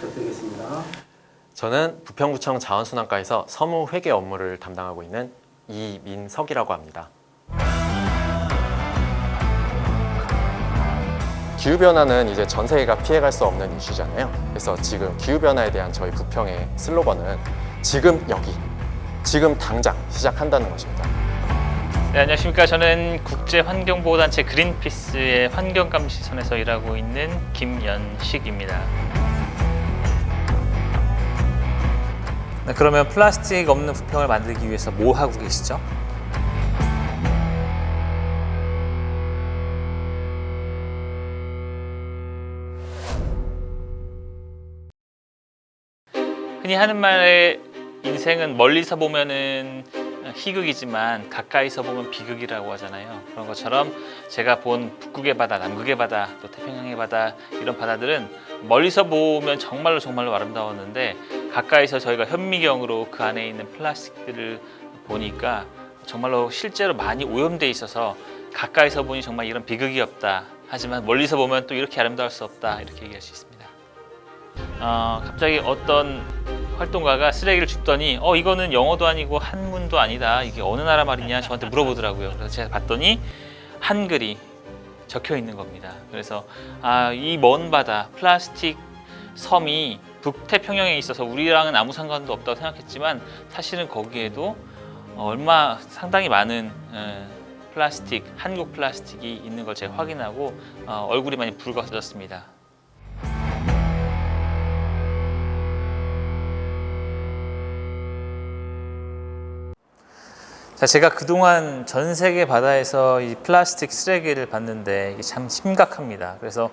부탁드리겠습니다. 저는 부평구청 자원순환과에서 서무 회계 업무를 담당하고 있는 이민석이라고 합니다. 기후변화는 이제 전 세계가 피해갈 수 없는 이슈잖아요. 그래서 지금 기후변화에 대한 저희 부평의 슬로건은 지금 여기, 지금 당장 시작한다는 것입니다. 네, 안녕하십니까. 저는 국제환경보호단체 그린피스의 환경감시선에서 일하고 있는 김연식입니다. 네, 그러면 플라스틱 없는 부평을 만들기 위해서 뭐 하고 계시죠? 흔히 하는 말에 인생은 멀리서 보면은 희극이지만 가까이서 보면 비극이라고 하잖아요. 그런 것처럼 제가 본 북극의 바다, 남극의 바다, 또 태평양의 바다, 이런 바다들은 멀리서 보면 정말로 아름다웠는데 가까이서 저희가 현미경으로 그 안에 있는 플라스틱들을 보니까 정말로 실제로 많이 오염돼 있어서 가까이서 보니 정말 이런 비극이 없다. 하지만 멀리서 보면 또 이렇게 아름다울 수 없다. 이렇게 얘기할 수 있습니다. 갑자기 어떤 활동가가 쓰레기를 줍더니 이거는 영어도 아니고 한문도 아니다. 이게 어느 나라 말이냐 저한테 물어보더라고요. 그래서 제가 봤더니 한글이 적혀 있는 겁니다. 그래서 이 먼 바다, 플라스틱 섬이 북태평양에 있어서 우리랑은 아무 상관도 없다고 생각했지만 사실은 거기에도 상당히 많은 플라스틱, 한국 플라스틱이 있는 걸 제가 확인하고 얼굴이 많이 붉어졌습니다. 자, 제가 그동안 전 세계 바다에서 이 플라스틱 쓰레기를 봤는데 이게 참 심각합니다. 그래서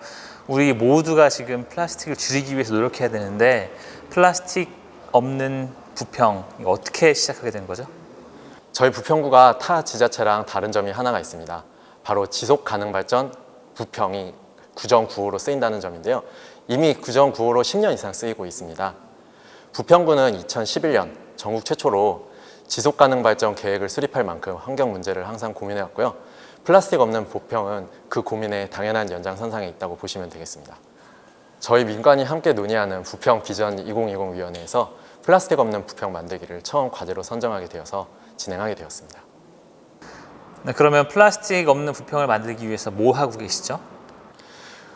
우리 모두가 지금 플라스틱을 줄이기 위해서 노력해야 되는데 플라스틱 없는 부평, 이거 어떻게 시작하게 된 거죠? 저희 부평구가 타 지자체랑 다른 점이 하나가 있습니다. 바로 지속가능발전 부평이 구정구호로 쓰인다는 점인데요. 이미 구정구호로 10년 이상 쓰이고 있습니다. 부평구는 2011년 전국 최초로 지속가능발전 계획을 수립할 만큼 환경 문제를 항상 고민해왔고요. 플라스틱 없는 부평은 그 고민의 당연한 연장선상에 있다고 보시면 되겠습니다. 저희 민관이 함께 논의하는 부평 비전 2020 위원회에서 플라스틱 없는 부평 만들기를 처음 과제로 선정하게 되어서 진행하게 되었습니다. 네, 그러면 플라스틱 없는 부평을 만들기 위해서 뭐 하고 계시죠?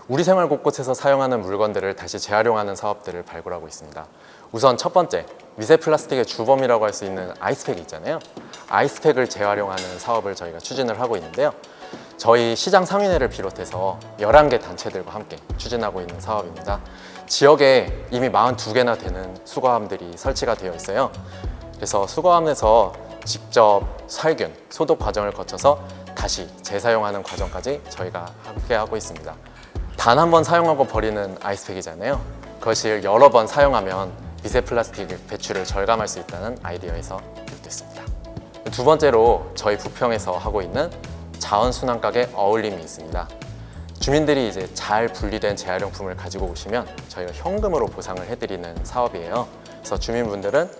우리 생활 곳곳에서 사용하는 물건들을 다시 재활용하는 사업들을 발굴하고 있습니다. 우선 첫 번째, 미세 플라스틱의 주범이라고 할 수 있는 아이스팩이 있잖아요. 아이스팩을 재활용하는 사업을 저희가 추진을 하고 있는데요. 저희 시장 상인회를 비롯해서 11개 단체들과 함께 추진하고 있는 사업입니다. 지역에 이미 42개나 되는 수거함들이 설치가 되어 있어요. 그래서 수거함에서 직접 살균, 소독 과정을 거쳐서 다시 재사용하는 과정까지 저희가 함께 하고 있습니다. 단 한 번 사용하고 버리는 아이스팩이잖아요. 그것을 여러 번 사용하면 미세 플라스틱 배출을 절감할 수 있다는 아이디어에서 비롯됐습니다. 두 번째로 저희 부평에서 하고 있는 자원순환가게 어울림이 있습니다. 주민들이 이제 잘 분리된 재활용품을 가지고 오시면 저희가 현금으로 보상을 해드리는 사업이에요. 그래서 주민분들은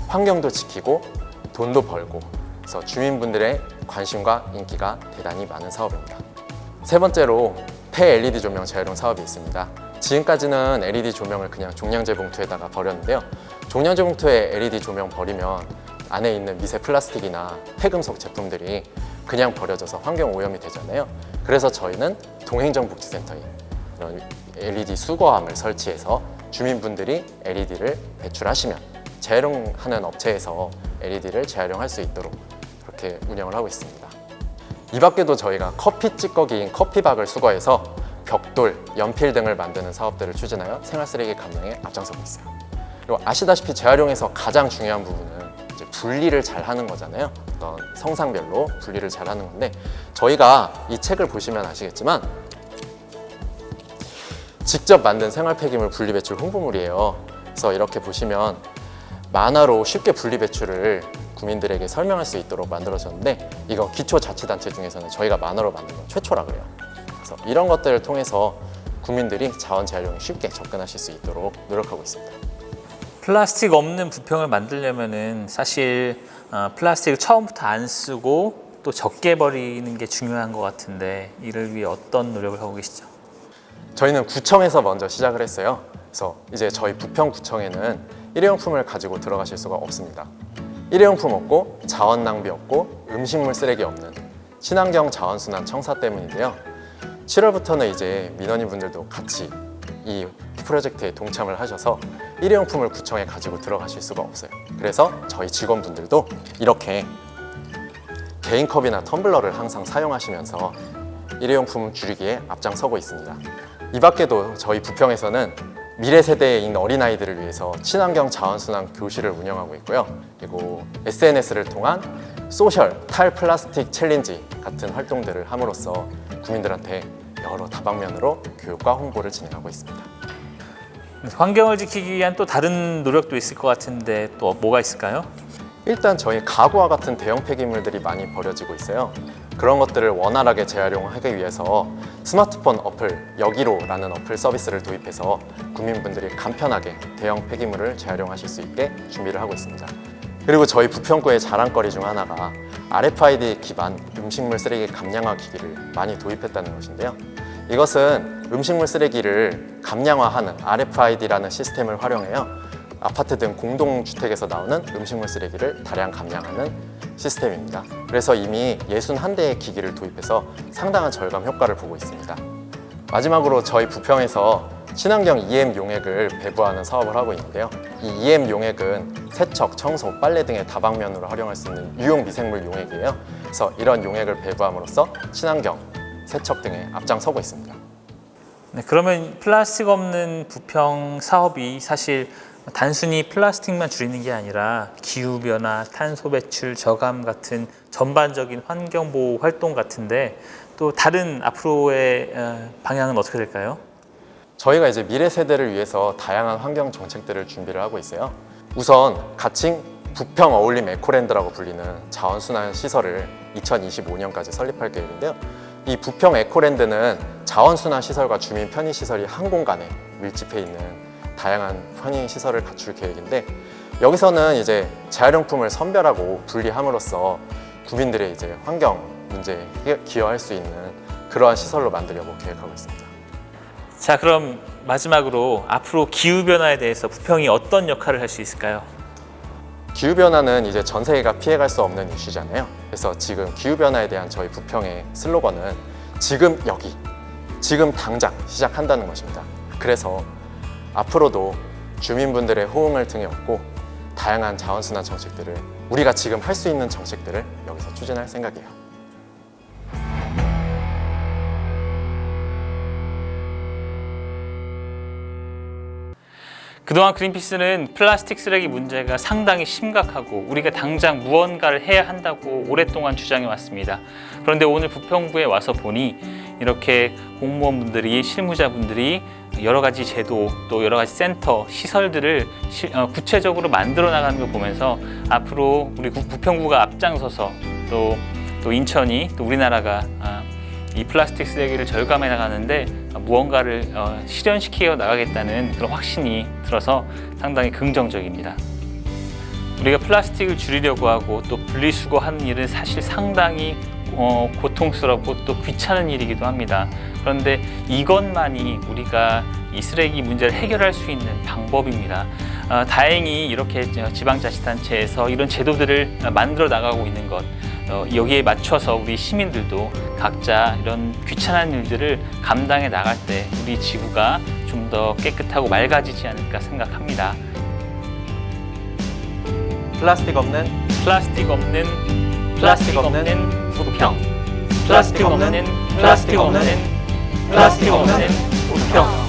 환경도 지키고 돈도 벌고, 그래서 주민분들의 관심과 인기가 대단히 많은 사업입니다. 세 번째로 폐 LED 조명 재활용 사업이 있습니다. 지금까지는 LED 조명을 그냥 종량제 봉투에다가 버렸는데요. 종량제 봉투에 LED 조명 버리면 안에 있는 미세 플라스틱이나 폐금속 제품들이 그냥 버려져서 환경 오염이 되잖아요. 그래서 저희는 동행정복지센터에 이런 LED 수거함을 설치해서 주민분들이 LED를 배출하시면 재활용하는 업체에서 LED를 재활용할 수 있도록 그렇게 운영을 하고 있습니다. 이 밖에도 저희가 커피 찌꺼기인 커피박을 수거해서 벽돌, 연필 등을 만드는 사업들을 추진하여 생활쓰레기 감량에 앞장서고 있어요. 그리고 아시다시피 재활용에서 가장 중요한 부분은 이제 분리를 잘 하는 거잖아요. 어떤 성상별로 분리를 잘 하는 건데, 저희가 이 책을 보시면 아시겠지만 직접 만든 생활 폐기물 분리 배출 홍보물이에요. 그래서 이렇게 보시면 만화로 쉽게 분리 배출을 국민들에게 설명할 수 있도록 만들어졌는데, 이거 기초자치단체 중에서는 저희가 만화로 만든 건 최초라 그래요. 그래서 이런 것들을 통해서 국민들이 자원 재활용에 쉽게 접근하실 수 있도록 노력하고 있습니다. 플라스틱 없는 부평을 만들려면은 사실 플라스틱을 처음부터 안 쓰고 또 적게 버리는 게 중요한 것 같은데, 이를 위해 어떤 노력을 하고 계시죠? 저희는 구청에서 먼저 시작을 했어요. 그래서 이제 저희 부평구청에는 일회용품을 가지고 들어가실 수가 없습니다. 일회용품 없고 자원 낭비 없고 음식물 쓰레기 없는 친환경 자원순환 청사 때문인데요. 7월부터는 이제 민원인분들도 같이 이 프로젝트에 동참을 하셔서 일회용품을 구청에 가지고 들어가실 수가 없어요. 그래서 저희 직원분들도 이렇게 개인 컵이나 텀블러를 항상 사용하시면서 일회용품 줄이기에 앞장서고 있습니다. 이 밖에도 저희 부평에서는 미래 세대인 어린아이들을 위해서 친환경 자원순환 교실을 운영하고 있고요. 그리고 SNS를 통한 소셜 탈플라스틱 챌린지 같은 활동들을 함으로써 국민들한테 여러 다방면으로 교육과 홍보를 진행하고 있습니다. 환경을 지키기 위한 또 다른 노력도 있을 것 같은데 또 뭐가 있을까요? 일단 저희 가구와 같은 대형 폐기물들이 많이 버려지고 있어요. 그런 것들을 원활하게 재활용하기 위해서 스마트폰 어플 여기로라는 어플 서비스를 도입해서 국민분들이 간편하게 대형 폐기물을 재활용하실 수 있게 준비를 하고 있습니다. 그리고 저희 부평구의 자랑거리 중 하나가 RFID 기반 음식물 쓰레기 감량화 기기를 많이 도입했다는 것인데요. 이것은 음식물 쓰레기를 감량화하는 RFID라는 시스템을 활용해요. 아파트 등 공동주택에서 나오는 음식물 쓰레기를 다량 감량하는 시스템입니다. 그래서 이미 61대의 기기를 도입해서 상당한 절감 효과를 보고 있습니다. 마지막으로 저희 부평에서 친환경 EM 용액을 배부하는 사업을 하고 있는데요. 이 EM 용액은 세척, 청소, 빨래 등의 다방면으로 활용할 수 있는 유용 미생물 용액이에요. 그래서 이런 용액을 배부함으로써 친환경, 세척 등에 앞장서고 있습니다. 네, 그러면 플라스틱 없는 부평 사업이 사실 단순히 플라스틱만 줄이는 게 아니라 기후변화, 탄소 배출 저감 같은 전반적인 환경보호 활동 같은데 또 다른 앞으로의 방향은 어떻게 될까요? 저희가 이제 미래 세대를 위해서 다양한 환경 정책들을 준비를 하고 있어요. 우선 가칭 부평 어울림 에코랜드라고 불리는 자원순환 시설을 2025년까지 설립할 계획인데요. 이 부평 에코랜드는 자원순환 시설과 주민 편의 시설이 한 공간에 밀집해 있는 다양한 편의 시설을 갖출 계획인데, 여기서는 이제 재활용품을 선별하고 분리함으로써 국민들의 이제 환경 문제에 기여할 수 있는 그러한 시설로 만들려고 계획하고 있습니다. 자, 그럼 마지막으로 앞으로 기후변화에 대해서 부평이 어떤 역할을 할 수 있을까요? 기후변화는 이제 전 세계가 피해갈 수 없는 이슈잖아요. 그래서 지금 기후변화에 대한 저희 부평의 슬로건은 지금 여기, 지금 당장 시작한다는 것입니다. 그래서 앞으로도 주민분들의 호응을 등에 업고 다양한 자원순환 정책들을 우리가 지금 할 수 있는 정책들을 여기서 추진할 생각이에요. 그동안 그린피스는 플라스틱 쓰레기 문제가 상당히 심각하고 우리가 당장 무언가를 해야 한다고 오랫동안 주장해 왔습니다. 그런데 오늘 부평구에 와서 보니 이렇게 공무원분들이, 실무자분들이 여러 가지 제도, 또 여러 가지 센터, 시설들을 구체적으로 만들어 나가는 걸 보면서 앞으로 우리 부평구가 앞장서서 또 인천이, 또 우리나라가 이 플라스틱 쓰레기를 절감해 나가는데 무언가를 실현시켜 나가겠다는 그런 확신이 들어서 상당히 긍정적입니다. 우리가 플라스틱을 줄이려고 하고 또 분리수거하는 일은 사실 상당히 고통스럽고 또 귀찮은 일이기도 합니다. 그런데 이것만이 우리가 이 쓰레기 문제를 해결할 수 있는 방법입니다. 다행히 이렇게 지방자치단체에서 이런 제도들을 만들어 나가고 있는 것, 여기에 맞춰서 우리 시민들도 각자 이런 귀찮은 일들을 감당해 나갈 때 우리 지구가 좀 더 깨끗하고 맑아지지 않을까 생각합니다. 플라스틱 없는 부평. 부평.